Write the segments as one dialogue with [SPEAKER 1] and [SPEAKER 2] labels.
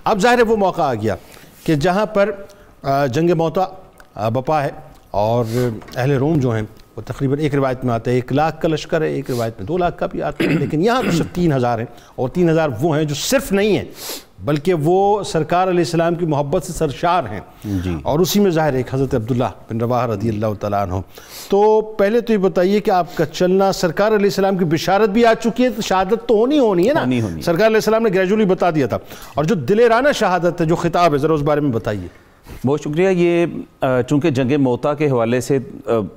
[SPEAKER 1] اب ظاہر ہے وہ موقع آ گیا کہ جہاں پر جنگ موتا بپا ہے اور اہل روم جو ہیں وہ تقریباً ایک روایت میں آتا ہے 1 لاکھ کا لشکر ہے، ایک روایت میں 2 لاکھ کا بھی آتا ہے، لیکن یہاں تو صرف 3000 ہیں، اور 3000 وہ ہیں جو صرف نہیں ہیں بلکہ وہ سرکار علیہ السلام کی محبت سے سرشار ہیں اور اسی میں ظاہر ایک حضرت عبداللہ بن رواحہ رضی اللہ تعالیٰ عنہ۔ تو پہلے تو یہ بتائیے کہ آپ کا چلنا، سرکار علیہ السلام کی بشارت بھی آ چکی ہے، تو شہادت تو ہونی ہے نا، سرکار علیہ السلام نے گریجولی بتا دیا تھا، اور جو دلیرانہ شہادت ہے، جو خطاب ہے، ذرا اس بارے میں بتائیے۔
[SPEAKER 2] بہت شکریہ۔ یہ چونکہ جنگ موتا کے حوالے سے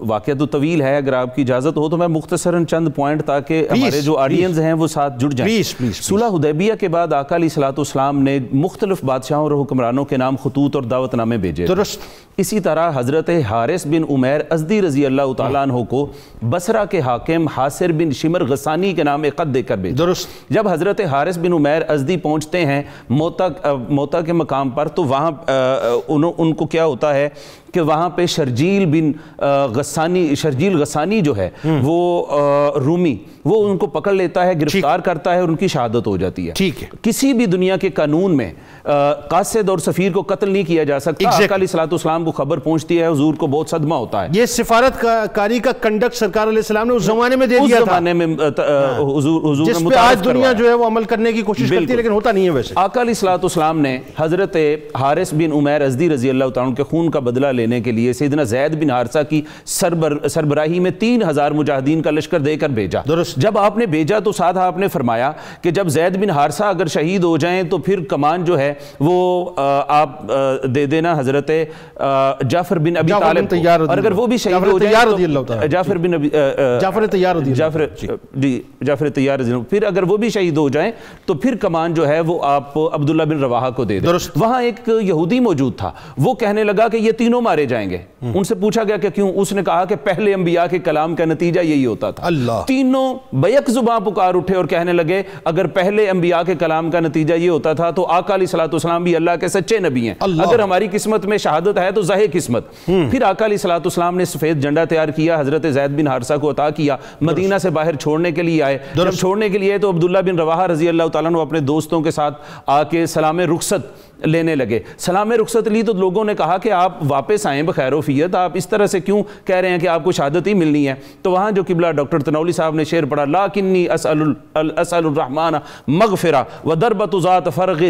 [SPEAKER 2] واقعہ تو طویل ہے، اگر آپ کی اجازت ہو تو میں مختصراً چند پوائنٹ تاکہ ہمارے جو آڈینس ہیں وہ ساتھ جڑ جائیں۔ صلح حدیبیہ کے بعد آقا علیہ السلام نے مختلف بادشاہوں اور حکمرانوں کے نام خطوط اور دعوت نامے بھیجے۔
[SPEAKER 1] درست۔
[SPEAKER 2] اسی طرح حضرت حارث بن عمیر ازدی رضی اللہ تعالیٰ عنہ کو بصرہ کے حاکم حاصر بن شمر غسانی کے نام ایک خط دے کر بھیجا۔
[SPEAKER 1] درست۔
[SPEAKER 2] جب حضرت حارث بن عمیر ازدی پہنچتے ہیں موتا کے مقام پر، تو وہاں ان کو کیا ہوتا ہے کہ وہاں پہ شرجیل غسانی جو ہے وہ رومی، وہ ان کو پکڑ لیتا ہے، گرفتار کرتا ہے اور ان کی شہادت ہو جاتی ہے۔
[SPEAKER 1] ٹھیک ہے۔
[SPEAKER 2] کسی بھی دنیا کے قانون میں قاصد اور سفیر کو قتل نہیں کیا جا سکتا۔ آقا علیہ السلام کو خبر پہنچتی ہے، حضور کو بہت صدمہ ہوتا ہے۔
[SPEAKER 1] یہ سفارت کاری کا کنڈکٹ سرکار علیہ السلام نے اس زمانے میں دے دیا تھا،
[SPEAKER 2] اس زمانے میں حضور
[SPEAKER 1] جس پہ آج دنیا جو ہے وہ عمل کرنے کی کوشش کرتی ہے لیکن ہوتا نہیں ہے ویسے۔
[SPEAKER 2] آقا علیہ السلام نے حضرت حارث بن عمیر ازدی رضی اللہ تعالیٰ عنہ کے خون کا بدلہ لینے کے لیے سیدنا زید بن حارثہ کی سربراہی میں 3000 مجاہدین کا لشکر دے کر بھیجا۔ جب آپ نے بھیجا تو ساتھ آپ نے فرمایا کہ جب زید بن حارثہ اگر شہید ہو جائیں تو پھر کمان جو ہے وہ آپ دے دینا حضرت جعفر بن ابی طالب کو، اور اگر وہ بھی شہید ہو جائیں جعفر طیار رضی اللہ، پھر اگر وہ بھی شہید ہو جائیں تو پھر کمان جو ہے وہ آپ عبداللہ بن رواحہ کو دے دیں۔ وہاں ایک یہودی موجود تھا، وہ کہنے لگا کہ یہ تینوں مارے جائیں گے۔ ان سے پوچھا گیا کہ کیوں؟ اس نے کہا کہ پہلے انبیاء کے کلام کا نتیجہ یہی ہوتا تھا۔ تینوں بیک زبان پکار اٹھے اور کہنے لگے اگر پہلے انبیاء کے کلام کا نتیجہ یہ ہوتا تھا تو آقا علیہ السلام بھی اللہ کے سچے نبی ہیں، اگر ہماری قسمت میں شہادت ہے تو ظاہر قسمت۔ پھر آقا علیہ السلام نے سفید جھنڈا تیار کیا، حضرت زید بن حارثہ کو عطا کیا، مدینہ سے باہر چھوڑنے کے لیے آئے۔ جب چھوڑنے کے لیے تو عبداللہ بن رواحہ رضی اللہ تعالیٰ عنہ اپنے دوستوں کے ساتھ آ کے سلام رخصت لینے لگے۔ سلام رخصت لی تو لوگوں نے کہا کہ آپ واپس آئیں بخیر و فیت، آپ اس طرح سے کیوں کہہ رہے ہیں کہ آپ کو شہادت ہی ملنی ہے؟ تو وہاں جو قبلہ ڈاکٹر تنولی صاحب نے شعر پڑھا، لیکنی اسأل الرحمن مغفرہ وضربۃ ذات فرغ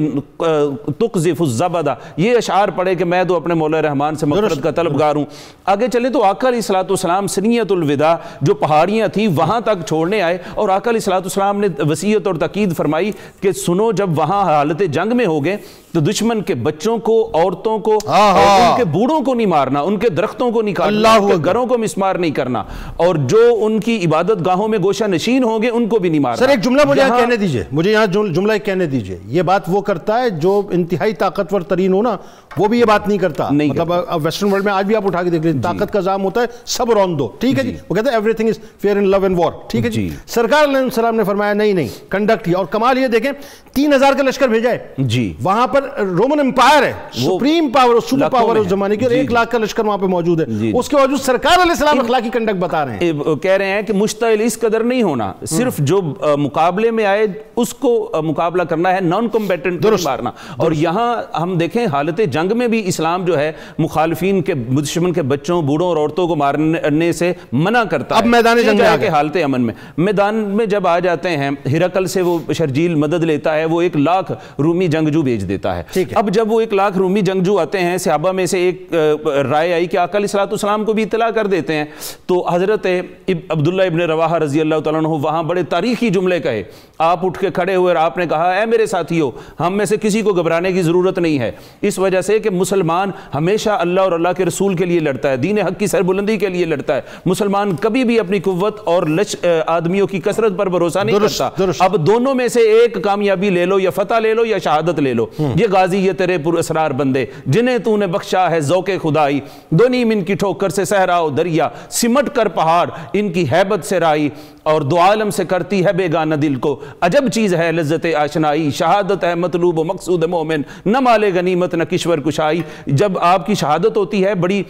[SPEAKER 2] تقذف الزبدہ، یہ اشعار پڑھے کہ میں تو اپنے مولا رحمان سے مغفرت کا طلبگار ہوں۔ آگے چلیں تو آقا علیہ السلام سنیت الوداع جو پہاڑیاں تھیں وہاں تک چھوڑنے آئے، اور آقا علیہ السلام نے وصیت اور تاکید فرمائی کہ سنو جب وہاں حالت جنگ میں ہوگے تو دشمن کے بچوں کو، عورتوں کو، ان کے بوڑھوں کو نہیں مارنا، ان کے درختوں کو نہیں کاٹنا، ان کے گھروں کو مسمار نہیں کرنا، اور جو ان کی عبادت گاہوں میں گوشہ نشین ہوں گے ان کو بھی نہیں مارنا۔
[SPEAKER 1] سر ایک جملہ مجھے یہاں کہنے دیجئے، مجھے یہاں جملہ ایک کہنے دیجئے، یہ بات وہ کرتا ہے جو انتہائی طاقتور ترین ہو نا، وہ بھی یہ بات نہیں کرتا۔ مطلب ویسٹرن ورلڈ میں آج بھی آپ اٹھا کے دیکھ لیں، طاقت کا زعم ہوتا ہے صبر آن دو، ٹھیک ہے جی، وہ کہتے ہیں everything is fair in love and war, ٹھیک ہے جی۔ سرکار علیہ السلام نے فرمایا نہیں کنڈکٹ کیا، اور کمال یہ دیکھیں 3000 کا لشکر بھیجا ہے جی، وہاں پر رومن امپائر ہے، سپریم پاور، سپر پاور اس زمانے کی، اور 1 لاکھ کا لشکر وہاں پہ موجود ہے، اس کے باوجود سرکار علیہ السلام اخلاقی کنڈکٹ بتا رہے ہیں،
[SPEAKER 2] کہہ رہے ہیں کہ مشتعل اس قدر نہیں ہونا، صرف جو مقابلے میں آئے اس کو مقابلہ کرنا ہے، نان کمبیٹنٹ نہیں مارنا۔ اور یہاں ہم دیکھیں حالت جنگ میں بھی اسلام جو ہے مخالفین کے، دشمن کے بچوں، بوڑھوں اور عورتوں کو مارنے سے منع کرتا ہے۔
[SPEAKER 1] اب میدان جنگ میں
[SPEAKER 2] حالت امن میں، میدان میں جب آ جاتے ہیں، ہرقل سے وہ شرجیل مدد لیتا ہے، وہ 1 لاکھ رومی جنگجو بھیج دیتا ہے۔ اب جب وہ 1 لاکھ رومی جنگجو آتے ہیں، صحابہ میں سے ایک رائے آئی کہ آقا علیہ السلام کو بھی اطلاع کر دیتے ہیں، تو حضرت عبداللہ ابن رواحہ رضی اللہ تعالیٰ عنہ وہاں بڑے تاریخی جملے کہے، آپ اٹھ کے کھڑے ہوئے اور آپ نے کہا اے میرے ساتھیو، ہم میں سے کسی کو گھبرانے کی ضرورت نہیں ہے، اس وجہ سے کہ مسلمان ہمیشہ اللہ اور اللہ کے رسول کے لیے لڑتا ہے، دین حق کی سربلندی کے لیے لڑتا ہے، مسلمان کبھی بھی اپنی قوت اور آدمیوں کی کثرت پر بھروسہ نہیں کرتا۔ اب دونوں میں سے ایک کامیابی لے لو، یا فتح لے لو یا شہادت لے لو، یہ غازی یہ تیرے پر اسرار بندے جنہیں تو نے بخشا ہے ذوق خدائی، دو نیم ان کی ٹھوکر سے صحرا و دریا، سمٹ کر پہاڑ ان کی ہیبت سے رائی، اور دو عالم سے کرتی ہے بیگانہ دل کو، عجب چیز ہے لذت آشنائی، شہادت ہے مطلوب و مقصود مومن، نہ مال غنیمت نہ کشور کشائی۔ جب آپ کی شہادت ہوتی ہے، بڑی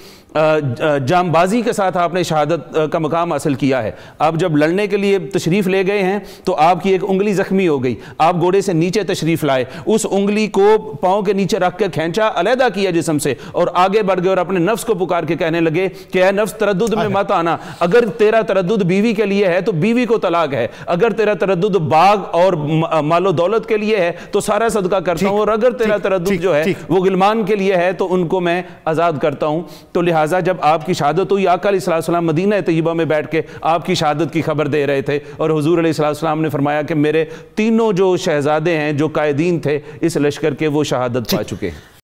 [SPEAKER 2] جام بازی کے ساتھ آپ نے شہادت کا مقام حاصل کیا ہے، آپ جب لڑنے کے لیے تشریف لے گئے ہیں تو آپ کی ایک انگلی زخمی ہو گئی، آپ گھوڑے سے نیچے تشریف لائے، اس انگلی کو پاؤں کے نیچے رکھ کے کھینچا، علیحدہ کیا جسم سے، اور آگے بڑھ گئے اور اپنے نفس کو پکار کے کہنے لگے کہ اے نفس تردد میں مت آنا، اگر تیرا تردد بیوی کے لیے ہے تو بیوی کو طلاق ہے، اگر تیرا تردد باغ اور مال و دولت کے لیے ہے تو سارا صدقہ کرتا ہوں، اور اگر تیرا تردد جو ہے وہ غلمان کے لیے ہے تو ان کو میں آزاد کرتا ہوں۔ تو لہٰذا جب آپ کی شہادت ہوئی، آقا علیہ السلام مدینہ طیبہ میں بیٹھ کے آپ کی شہادت کی خبر دے رہے تھے، اور حضور علیہ السلام نے فرمایا کہ میرے تینوں جو شہزادے ہیں جو قائدین تھے اس لشکر کے، وہ شہادت پا چکے ہیں۔